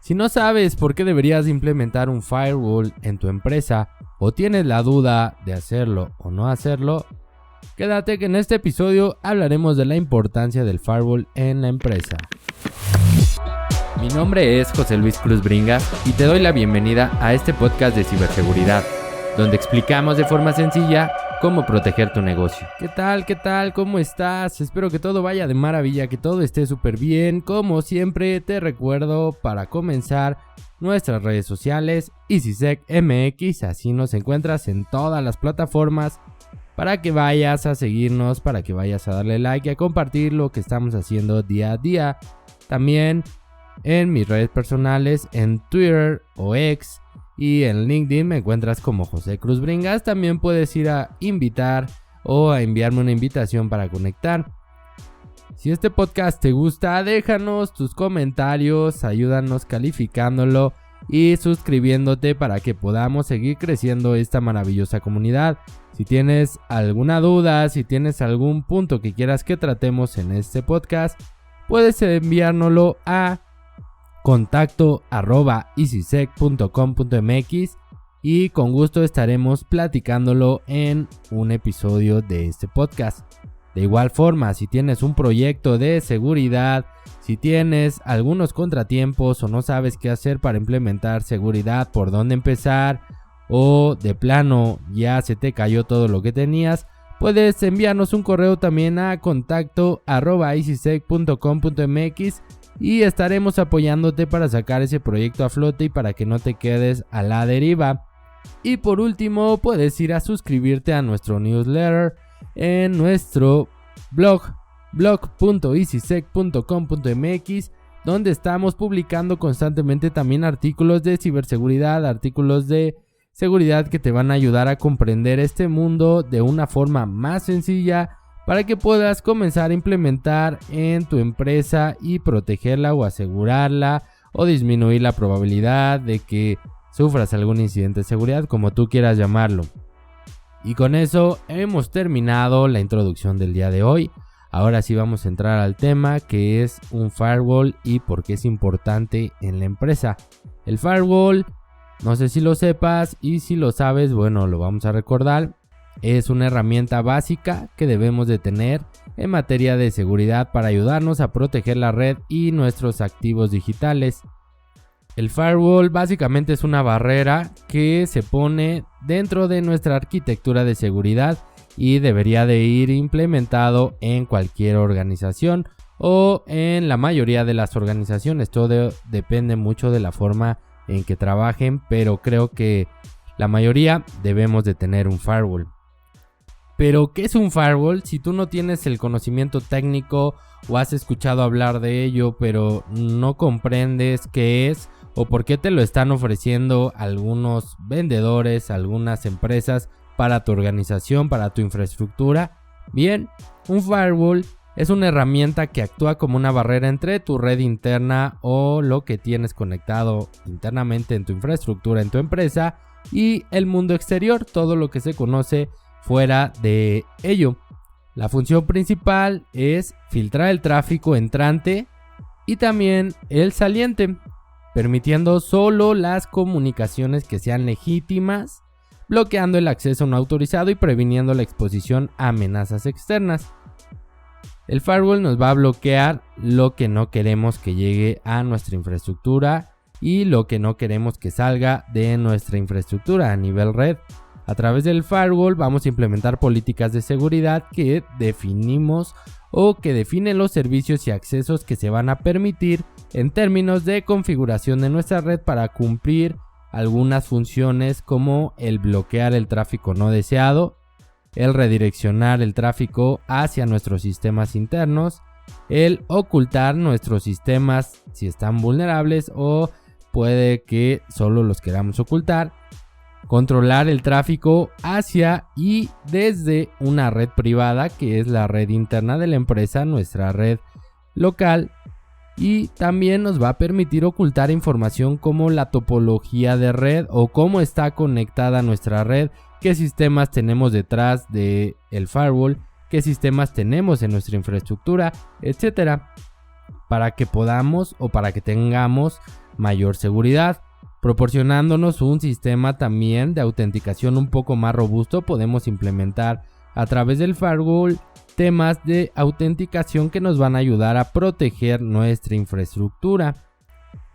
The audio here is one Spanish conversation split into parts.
Si no sabes por qué deberías implementar un firewall en tu empresa o tienes la duda de hacerlo o no hacerlo, quédate que en este episodio hablaremos de la importancia del firewall en la empresa. Mi nombre es José Luis Cruz Bringas y te doy la bienvenida a este podcast de ciberseguridad, donde explicamos de forma sencilla cómo proteger tu negocio. ¿Qué tal? ¿Cómo estás? Espero que todo vaya de maravilla, que todo esté súper bien. Como siempre, te recuerdo para comenzar nuestras redes sociales, EasySecMX, así nos encuentras en todas las plataformas para que vayas a seguirnos, para que vayas a darle like y a compartir lo que estamos haciendo día a día. También en mis redes personales, en Twitter o X, y en LinkedIn me encuentras como José Cruz Bringas. También puedes ir a invitar o a enviarme una invitación para conectar. Si este podcast te gusta, déjanos tus comentarios, ayúdanos calificándolo y suscribiéndote para que podamos seguir creciendo esta maravillosa comunidad. Si tienes alguna duda, si tienes algún punto que quieras que tratemos en este podcast, puedes enviárnoslo a contacto@easysec.com.mx y con gusto estaremos platicándolo en un episodio de este podcast. De igual forma, si tienes un proyecto de seguridad, si tienes algunos contratiempos o no sabes qué hacer para implementar seguridad, por dónde empezar, o de plano ya se te cayó todo lo que tenías, puedes enviarnos un correo también a contacto@easysec.com.mx y estaremos apoyándote para sacar ese proyecto a flote y para que no te quedes a la deriva. Y por último, puedes ir a suscribirte a nuestro newsletter en nuestro blog.easysec.com.mx, donde estamos publicando constantemente también artículos de ciberseguridad, artículos de seguridad que te van a ayudar a comprender este mundo de una forma más sencilla, para que puedas comenzar a implementar en tu empresa y protegerla o asegurarla o disminuir la probabilidad de que sufras algún incidente de seguridad, como tú quieras llamarlo. Y con eso hemos terminado la introducción del día de hoy. Ahora sí vamos a entrar al tema, que es un firewall y por qué es importante en la empresa. El firewall, no sé si lo sepas, y si lo sabes, bueno, lo vamos a recordar. Es una herramienta básica que debemos de tener en materia de seguridad para ayudarnos a proteger la red y nuestros activos digitales. El firewall básicamente es una barrera que se pone dentro de nuestra arquitectura de seguridad y debería de ir implementado en cualquier organización o en la mayoría de las organizaciones. Todo depende mucho de la forma en que trabajen, pero creo que la mayoría debemos de tener un firewall. Pero, ¿qué es un firewall? Si tú no tienes el conocimiento técnico o has escuchado hablar de ello, pero no comprendes qué es o por qué te lo están ofreciendo algunos vendedores, algunas empresas para tu organización, para tu infraestructura. Bien, un firewall es una herramienta que actúa como una barrera entre tu red interna o lo que tienes conectado internamente en tu infraestructura, en tu empresa, y el mundo exterior, todo lo que se conoce fuera de ello. La función principal es filtrar el tráfico entrante y también el saliente, permitiendo solo las comunicaciones que sean legítimas, bloqueando el acceso no autorizado y previniendo la exposición a amenazas externas. El firewall nos va a bloquear lo que no queremos que llegue a nuestra infraestructura y lo que no queremos que salga de nuestra infraestructura a nivel red. A través del firewall vamos a implementar políticas de seguridad que definimos o que definen los servicios y accesos que se van a permitir en términos de configuración de nuestra red para cumplir algunas funciones como el bloquear el tráfico no deseado, el redireccionar el tráfico hacia nuestros sistemas internos, el ocultar nuestros sistemas si están vulnerables o puede que solo los queramos ocultar, controlar el tráfico hacia y desde una red privada que es la red interna de la empresa, nuestra red local, y también nos va a permitir ocultar información como la topología de red o cómo está conectada nuestra red, qué sistemas tenemos detrás del firewall, qué sistemas tenemos en nuestra infraestructura, etcétera, para que podamos o para que tengamos mayor seguridad. Proporcionándonos un sistema también de autenticación un poco más robusto, podemos implementar a través del firewall temas de autenticación que nos van a ayudar a proteger nuestra infraestructura.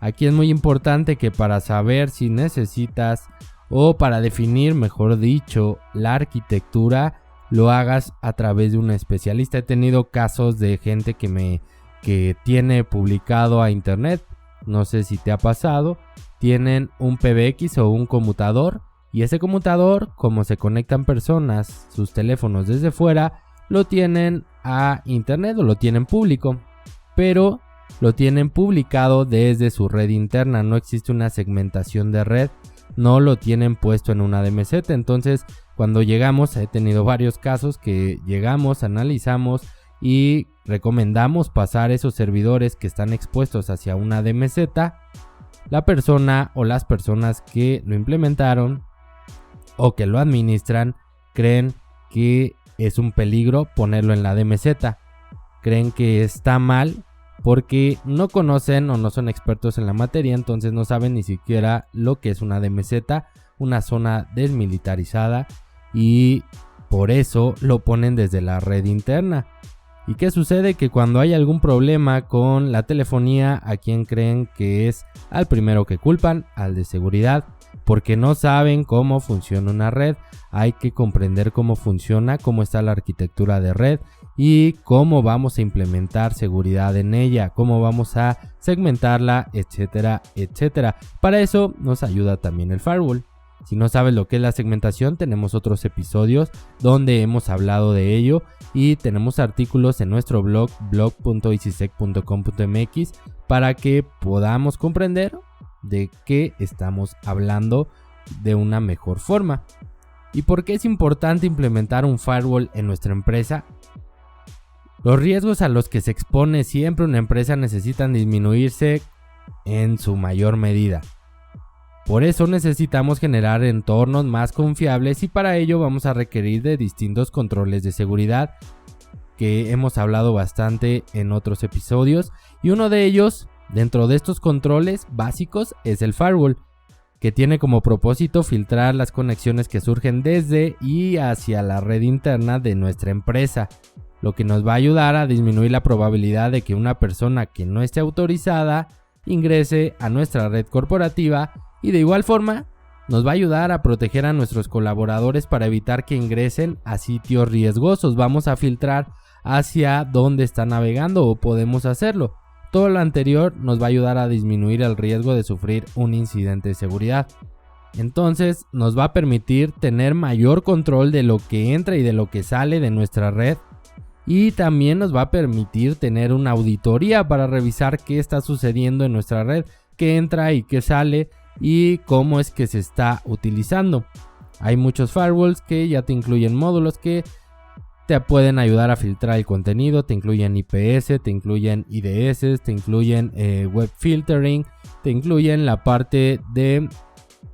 Aquí es muy importante que para saber si necesitas o para definir, mejor dicho, la arquitectura, lo hagas a través de un especialista. He tenido casos de gente que tiene publicado a internet, no sé si te ha pasado, tienen un PBX o un conmutador y ese conmutador, como se conectan personas, sus teléfonos desde fuera, lo tienen a internet o lo tienen público, pero lo tienen publicado desde su red interna, no existe una segmentación de red, no lo tienen puesto en una DMZ. Entonces cuando llegamos, he tenido varios casos que llegamos, analizamos y recomendamos pasar esos servidores que están expuestos hacia una DMZ. La persona o las personas que lo implementaron o que lo administran creen que es un peligro ponerlo en la DMZ. Creen que está mal porque no conocen o no son expertos en la materia, entonces no saben ni siquiera lo que es una DMZ, una zona desmilitarizada, y por eso lo ponen desde la red interna. ¿Y qué sucede? Que cuando hay algún problema con la telefonía, ¿a quién creen que es? Al primero que culpan, al de seguridad, porque no saben cómo funciona una red. Hay que comprender cómo funciona, cómo está la arquitectura de red y cómo vamos a implementar seguridad en ella, cómo vamos a segmentarla, etcétera, etcétera. Para eso nos ayuda también el firewall. Si no sabes lo que es la segmentación, tenemos otros episodios donde hemos hablado de ello y tenemos artículos en nuestro blog, blog.easysec.com.mx, para que podamos comprender de qué estamos hablando de una mejor forma. ¿Y por qué es importante implementar un firewall en nuestra empresa? Los riesgos a los que se expone siempre una empresa necesitan disminuirse en su mayor medida. Por eso necesitamos generar entornos más confiables y para ello vamos a requerir de distintos controles de seguridad que hemos hablado bastante en otros episodios, y uno de ellos dentro de estos controles básicos es el firewall, que tiene como propósito filtrar las conexiones que surgen desde y hacia la red interna de nuestra empresa, lo que nos va a ayudar a disminuir la probabilidad de que una persona que no esté autorizada ingrese a nuestra red corporativa, y de igual forma nos va a ayudar a proteger a nuestros colaboradores para evitar que ingresen a sitios riesgosos. Vamos a filtrar hacia dónde están navegando o podemos hacerlo. Todo lo anterior nos va a ayudar a disminuir el riesgo de sufrir un incidente de seguridad. Entonces nos va a permitir tener mayor control de lo que entra y de lo que sale de nuestra red, y también nos va a permitir tener una auditoría para revisar qué está sucediendo en nuestra red, qué entra y qué sale y cómo es que se está utilizando. Hay muchos firewalls que ya te incluyen módulos que te pueden ayudar a filtrar el contenido, te incluyen IPS, te incluyen IDS, te incluyen web filtering, te incluyen la parte de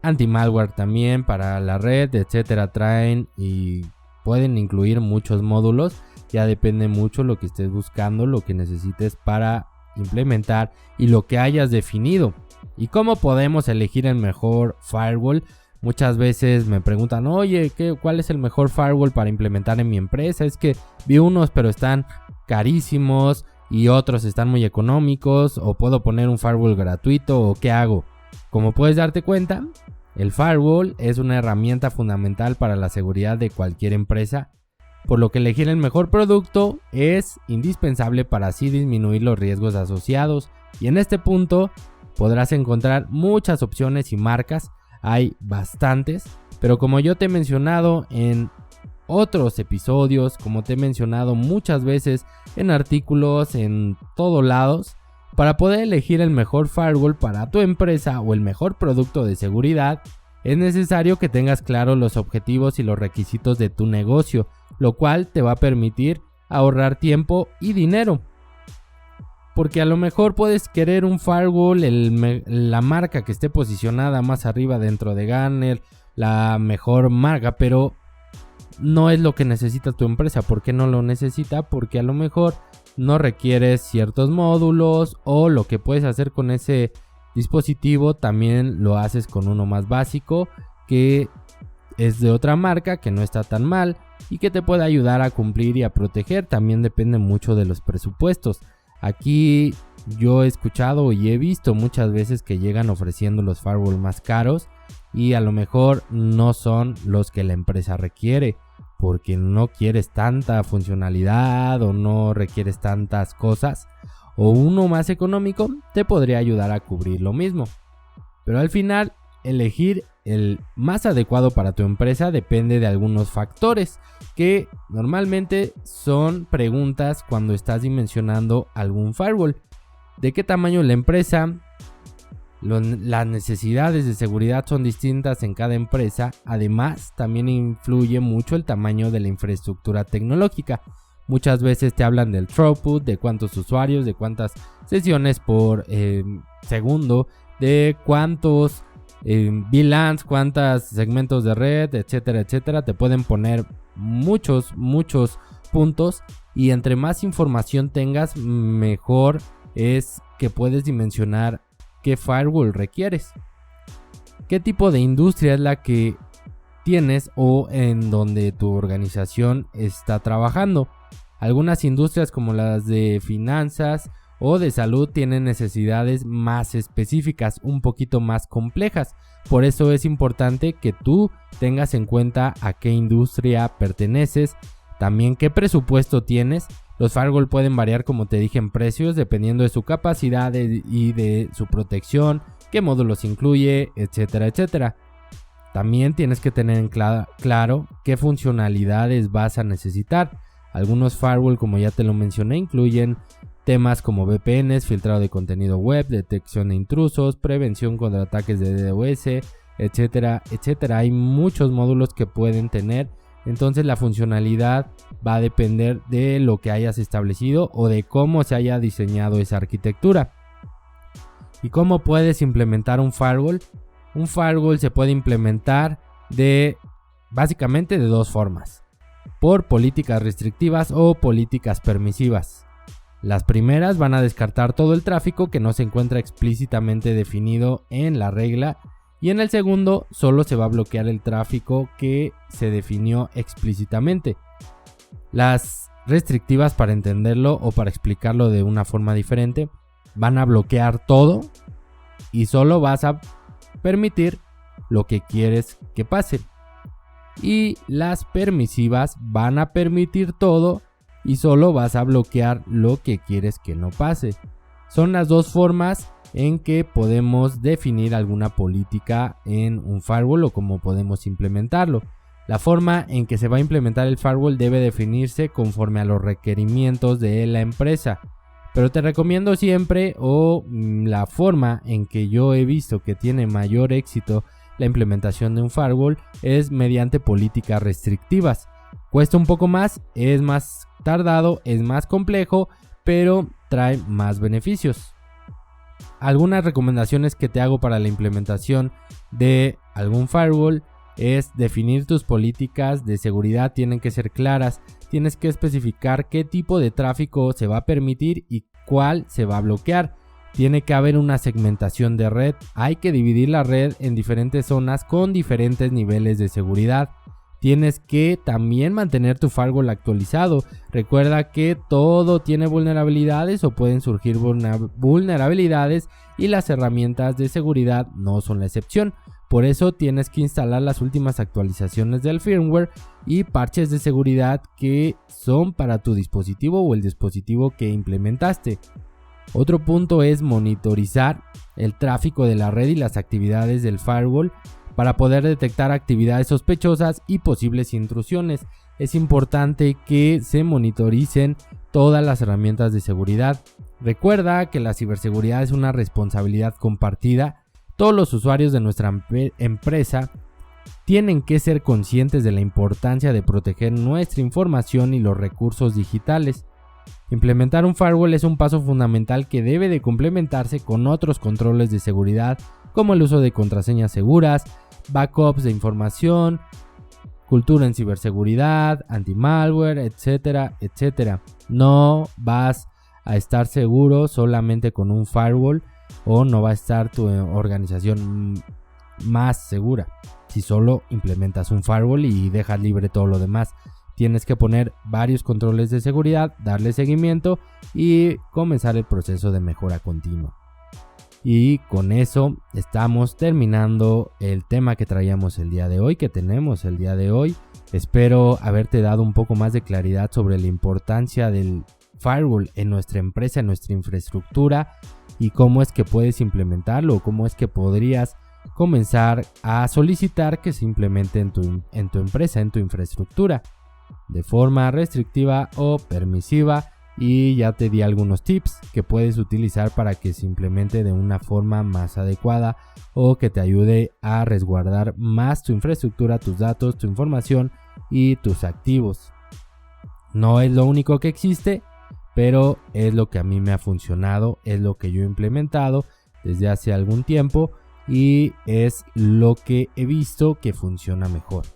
anti-malware también para la red, etcétera. Traen y pueden incluir muchos módulos, ya depende mucho lo que estés buscando, lo que necesites para implementar y lo que hayas definido. ¿Y cómo podemos elegir el mejor firewall? Muchas veces me preguntan, oye, ¿cuál es el mejor firewall para implementar en mi empresa? Es que vi unos pero están carísimos y otros están muy económicos, o puedo poner un firewall gratuito, o ¿qué hago? Como puedes darte cuenta, el firewall es una herramienta fundamental para la seguridad de cualquier empresa, por lo que elegir el mejor producto es indispensable para así disminuir los riesgos asociados. Y en este punto podrás encontrar muchas opciones y marcas, hay bastantes, pero como yo te he mencionado en otros episodios, como te he mencionado muchas veces en artículos, en todos lados, para poder elegir el mejor firewall para tu empresa o el mejor producto de seguridad, es necesario que tengas claro los objetivos y los requisitos de tu negocio, lo cual te va a permitir ahorrar tiempo y dinero. Porque a lo mejor puedes querer un firewall, la marca que esté posicionada más arriba dentro de Gartner, la mejor marca, pero no es lo que necesita tu empresa. ¿Por qué no lo necesita? Porque a lo mejor no requieres ciertos módulos, o lo que puedes hacer con ese dispositivo también lo haces con uno más básico, que es de otra marca, que no está tan mal y que te puede ayudar a cumplir y a proteger. También depende mucho de los presupuestos. Aquí yo he escuchado y he visto muchas veces que llegan ofreciendo los firewall más caros y a lo mejor no son los que la empresa requiere, porque no quieres tanta funcionalidad o no requieres tantas cosas, o uno más económico te podría ayudar a cubrir lo mismo. Pero al final, elegir el más adecuado para tu empresa depende de algunos factores que normalmente son preguntas cuando estás dimensionando algún firewall. ¿De qué tamaño es la empresa? Las necesidades de seguridad son distintas en cada empresa. Además, también influye mucho el tamaño de la infraestructura tecnológica. Muchas veces te hablan del throughput, de cuántos usuarios, de cuántas sesiones por segundo, de cuántos VLANs, cuántos segmentos de red, etcétera, etcétera. Te pueden poner muchos puntos, y entre más información tengas, mejor es que puedes dimensionar qué firewall requieres, qué tipo de industria es la que tienes o en donde tu organización está trabajando. Algunas industrias como las de finanzas o de salud tienen necesidades más específicas, un poquito más complejas. Por eso es importante que tú tengas en cuenta a qué industria perteneces, también qué presupuesto tienes. Los firewall pueden variar, como te dije, en precios dependiendo de su capacidad y de su protección, qué módulos incluye, etcétera, etcétera. También tienes que tener en claro qué funcionalidades vas a necesitar. Algunos firewall, como ya te lo mencioné, incluyen temas como VPNs, filtrado de contenido web, detección de intrusos, prevención contra ataques de DDoS, etcétera, etcétera. Hay muchos módulos que pueden tener. Entonces la funcionalidad va a depender de lo que hayas establecido o de cómo se haya diseñado esa arquitectura. ¿Y cómo puedes implementar un firewall? Un firewall se puede implementar básicamente de dos formas: por políticas restrictivas o políticas permisivas. Las primeras van a descartar todo el tráfico que no se encuentra explícitamente definido en la regla, y en el segundo solo se va a bloquear el tráfico que se definió explícitamente. Las restrictivas, para entenderlo o para explicarlo de una forma diferente, van a bloquear todo y solo vas a permitir lo que quieres que pase. Y las permisivas van a permitir todo y solo vas a bloquear lo que quieres que no pase. Son las dos formas en que podemos definir alguna política en un firewall o cómo podemos implementarlo. La forma en que se va a implementar el firewall debe definirse conforme a los requerimientos de la empresa, pero te recomiendo siempre, la forma en que yo he visto que tiene mayor éxito la implementación de un firewall, es mediante políticas restrictivas. Cuesta un poco más, es más tardado, es más complejo, pero trae más beneficios. Algunas recomendaciones que te hago para la implementación de algún firewall es definir tus políticas de seguridad. Tienen que ser claras, tienes que especificar qué tipo de tráfico se va a permitir y cuál se va a bloquear. Tiene que haber una segmentación de red, hay que dividir la red en diferentes zonas con diferentes niveles de seguridad. Tienes que también mantener tu firewall actualizado. Recuerda que todo tiene vulnerabilidades o pueden surgir vulnerabilidades y las herramientas de seguridad no son la excepción. Por eso tienes que instalar las últimas actualizaciones del firmware y parches de seguridad que son para tu dispositivo o el dispositivo que implementaste. Otro punto es monitorizar el tráfico de la red y las actividades del firewall para poder detectar actividades sospechosas y posibles intrusiones. Es importante que se monitoricen todas las herramientas de seguridad. Recuerda que la ciberseguridad es una responsabilidad compartida. Todos los usuarios de nuestra empresa tienen que ser conscientes de la importancia de proteger nuestra información y los recursos digitales. Implementar un firewall es un paso fundamental que debe de complementarse con otros controles de seguridad, como el uso de contraseñas seguras, backups de información, cultura en ciberseguridad, anti-malware, etcétera, etcétera. No vas a estar seguro solamente con un firewall. o no va a estar tu organización más segura si solo implementas un firewall y dejas libre todo lo demás. Tienes que poner varios controles de seguridad, darle seguimiento y comenzar el proceso de mejora continua. Y con eso estamos terminando el tema que traíamos el día de hoy, que tenemos el día de hoy. Espero haberte dado un poco más de claridad sobre la importancia del firewall en nuestra empresa, en nuestra infraestructura, y cómo es que puedes implementarlo, cómo es que podrías comenzar a solicitar que se implemente en tu empresa, en tu infraestructura, de forma restrictiva o permisiva. Y ya te di algunos tips que puedes utilizar para que se implemente de una forma más adecuada o que te ayude a resguardar más tu infraestructura, tus datos, tu información y tus activos. No es lo único que existe, pero es lo que a mí me ha funcionado, es lo que yo he implementado desde hace algún tiempo y es lo que he visto que funciona mejor.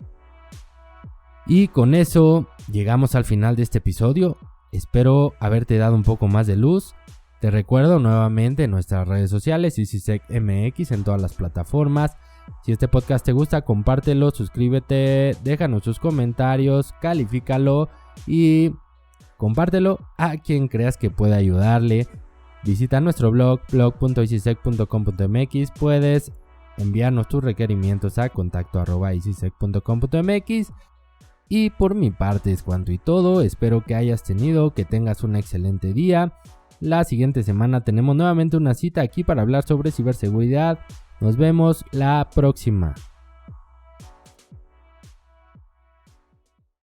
Y con eso llegamos al final de este episodio. Espero haberte dado un poco más de luz. Te recuerdo nuevamente nuestras redes sociales, EasySecMX en todas las plataformas. Si este podcast te gusta, compártelo, suscríbete, déjanos tus comentarios, califícalo y compártelo a quien creas que pueda ayudarle. Visita nuestro blog.easysec.com.mx. Puedes enviarnos tus requerimientos a contacto@easysec.com.mx. Y por mi parte es cuanto y todo. Espero que tengas un excelente día. La siguiente semana tenemos nuevamente una cita aquí para hablar sobre ciberseguridad. Nos vemos la próxima.